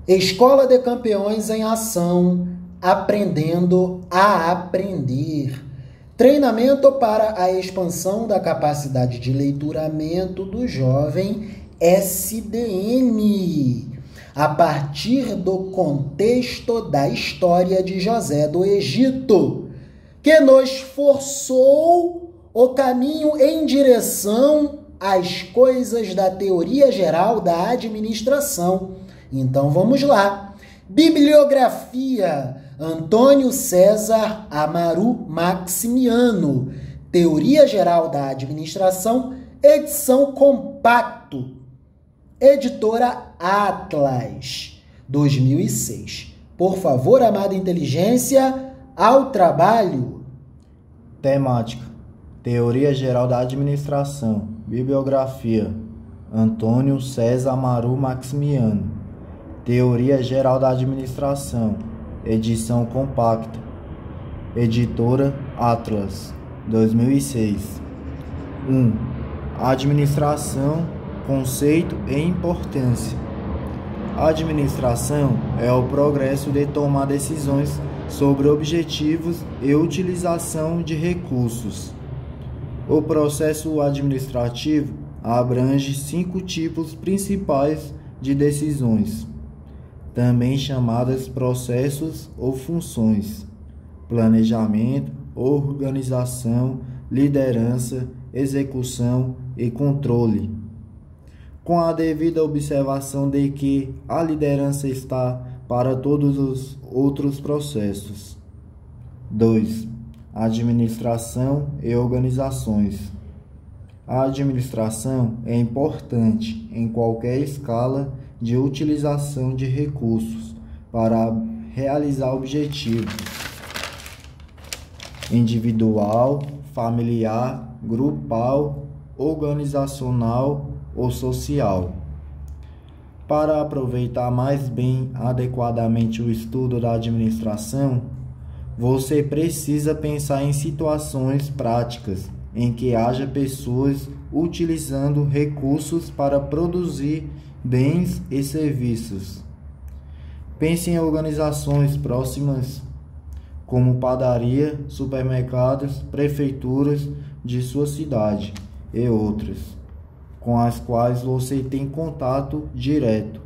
Escola de Campeões em Ação, aprendendo a aprender. Treinamento para a expansão da capacidade de leituramento do jovem SDN, a partir do contexto da história de José do Egito, que nos forçou o caminho em direção às coisas da teoria geral da administração. Então vamos lá. Bibliografia: Antônio César Amaru Maximiano, Teoria Geral da Administração, edição compacto, editora Atlas, 2006. Por favor, amada inteligência, ao trabalho. Temática: Teoria Geral da Administração. Bibliografia: Antônio César Amaru Maximiano, Teoria Geral da Administração, edição compacta, editora Atlas, 2006. 1. Administração, conceito e importância. A administração é o progresso de tomar decisões sobre objetivos e utilização de recursos. O processo administrativo abrange 5 tipos principais de decisões, também chamadas processos ou funções: planejamento, organização, liderança, execução e controle, com a devida observação de que a liderança está para todos os outros processos. 2. Administração e organizações. A administração é importante em qualquer escala de utilização de recursos para realizar objetivos individual, familiar, grupal, organizacional ou social. Para aproveitar mais bem adequadamente o estudo da administração, você precisa pensar em situações práticas em que haja pessoas utilizando recursos para produzir bens e serviços. Pense em organizações próximas, como padaria, supermercados, prefeituras de sua cidade e outras, com as quais você tem contato direto.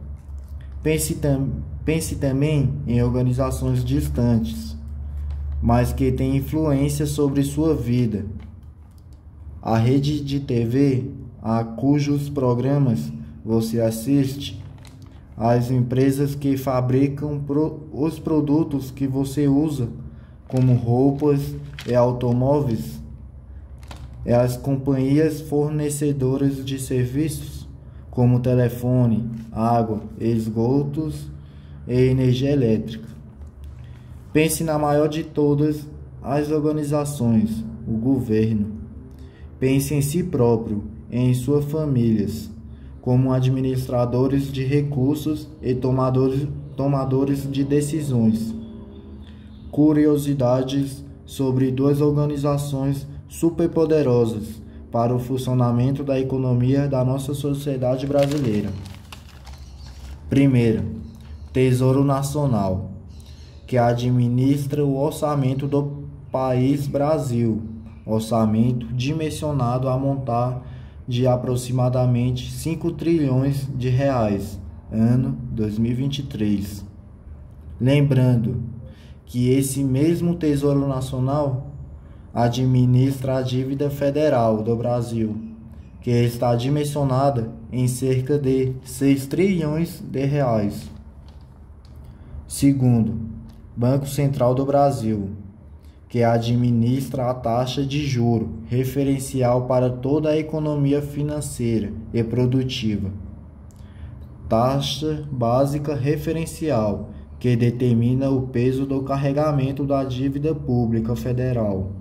Pense também em organizações distantes, mas que têm influência sobre sua vida. A rede de TV a cujos programas você assiste, as empresas que fabricam os produtos que você usa, como roupas e automóveis, e as companhias fornecedoras de serviços, como telefone, água, esgotos e energia elétrica. Pense na maior de todas as organizações, o governo. Pense em si próprio e em suas famílias, como administradores de recursos e tomadores de decisões. Curiosidades sobre 2 organizações superpoderosas para o funcionamento da economia da nossa sociedade brasileira. Primeiro, Tesouro Nacional, que administra o orçamento do país Brasil, orçamento dimensionado a montar de aproximadamente 5 trilhões de reais, ano 2023. Lembrando que esse mesmo Tesouro Nacional administra a dívida federal do Brasil, que está dimensionada em cerca de 6 trilhões de reais. Segundo, Banco Central do Brasil, que administra a taxa de juro referencial para toda a economia financeira e produtiva. Taxa básica referencial, que determina o peso do carregamento da dívida pública federal,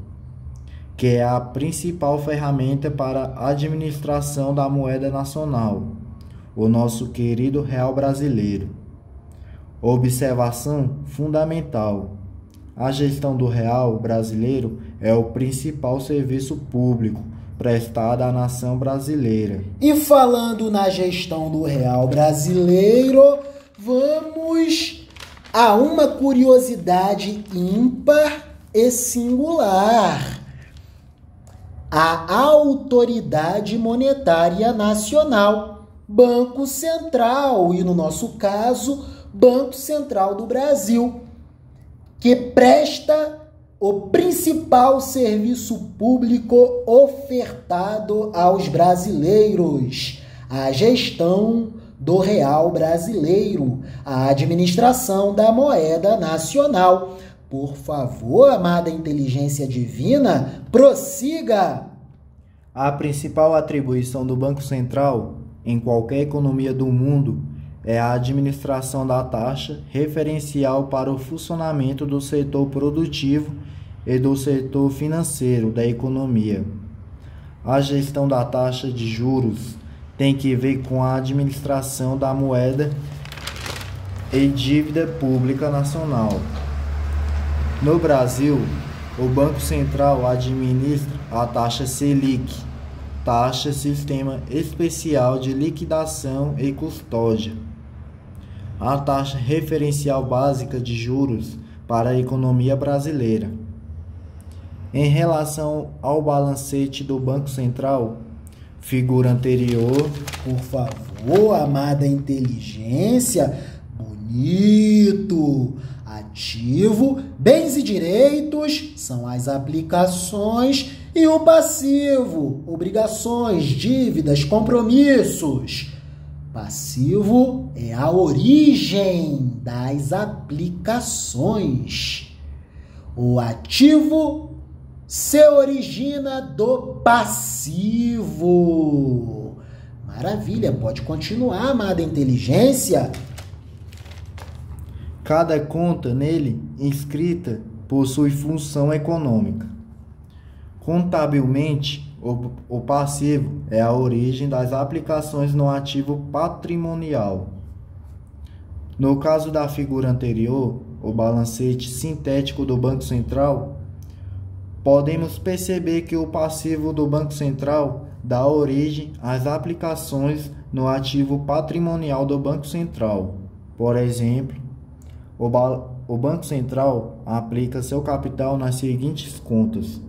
que é a principal ferramenta para a administração da moeda nacional, o nosso querido real brasileiro. Observação fundamental: a gestão do real brasileiro é o principal serviço público prestado à nação brasileira. E falando na gestão do real brasileiro, vamos a uma curiosidade ímpar e singular. A Autoridade Monetária Nacional, Banco Central, e no nosso caso, Banco Central do Brasil, que presta o principal serviço público ofertado aos brasileiros, a gestão do real brasileiro, a administração da moeda nacional. Por favor, amada inteligência divina, prossiga! A principal atribuição do Banco Central em qualquer economia do mundo é a administração da taxa referencial para o funcionamento do setor produtivo e do setor financeiro da economia. A gestão da taxa de juros tem que ver com a administração da moeda e dívida pública nacional. No Brasil, o Banco Central administra a taxa Selic, taxa Sistema Especial de Liquidação e Custódia, a taxa referencial básica de juros para a economia brasileira. Em relação ao balancete do Banco Central, figura anterior, por favor, amada inteligência, bonito, ativo, bens e direitos são as aplicações e o passivo, obrigações, dívidas, compromissos. Passivo é a origem das aplicações. O ativo se origina do passivo. Maravilha, pode continuar, amada inteligência. Cada conta nele inscrita possui função econômica. Contabilmente, o passivo é a origem das aplicações no ativo patrimonial. No caso da figura anterior, o balancete sintético do Banco Central, podemos perceber que o passivo do Banco Central dá origem às aplicações no ativo patrimonial do Banco Central. Por exemplo, o Banco Central aplica seu capital nas seguintes contas: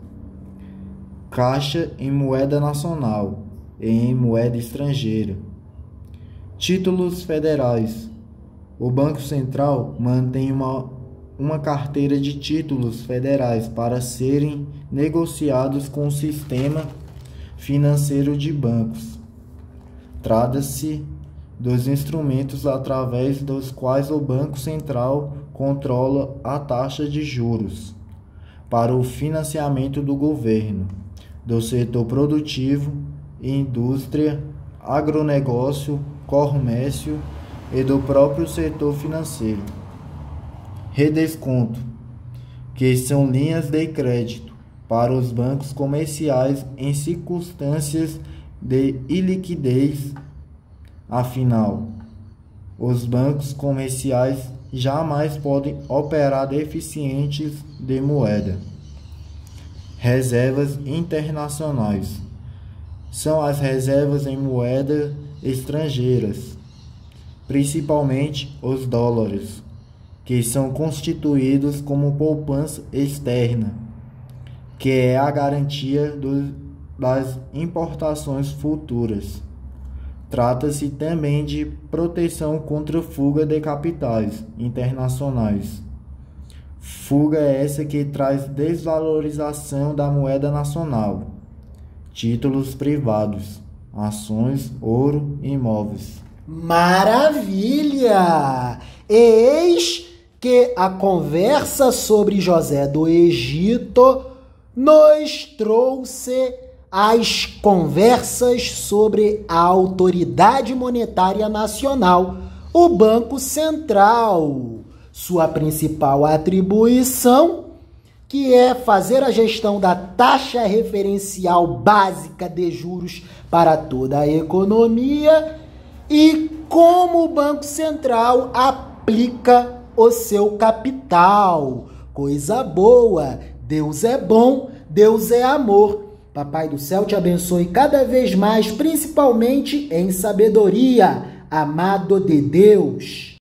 caixa em moeda nacional e em moeda estrangeira. Títulos federais. O Banco Central mantém uma carteira de títulos federais para serem negociados com o sistema financeiro de bancos. Trata-se dos instrumentos através dos quais o Banco Central controla a taxa de juros para o financiamento do governo, do setor produtivo, indústria, agronegócio, comércio e do próprio setor financeiro. Redesconto, que são linhas de crédito para os bancos comerciais em circunstâncias de iliquidez. Afinal, os bancos comerciais jamais podem operar deficientes de moeda. Reservas internacionais são as reservas em moeda estrangeiras, principalmente os dólares, que são constituídos como poupança externa, que é a garantia das importações futuras. Trata-se também de proteção contra fuga de capitais internacionais. Fuga essa que traz desvalorização da moeda nacional, títulos privados, ações, ouro e imóveis. Maravilha! Eis que a conversa sobre José do Egito nos trouxe as conversas sobre a Autoridade Monetária Nacional, o Banco Central. Sua principal atribuição, que é fazer a gestão da taxa referencial básica de juros para toda a economia, e como o Banco Central aplica o seu capital. Coisa boa! Deus é bom, Deus é amor. Papai do céu te abençoe cada vez mais, principalmente em sabedoria, amado de Deus.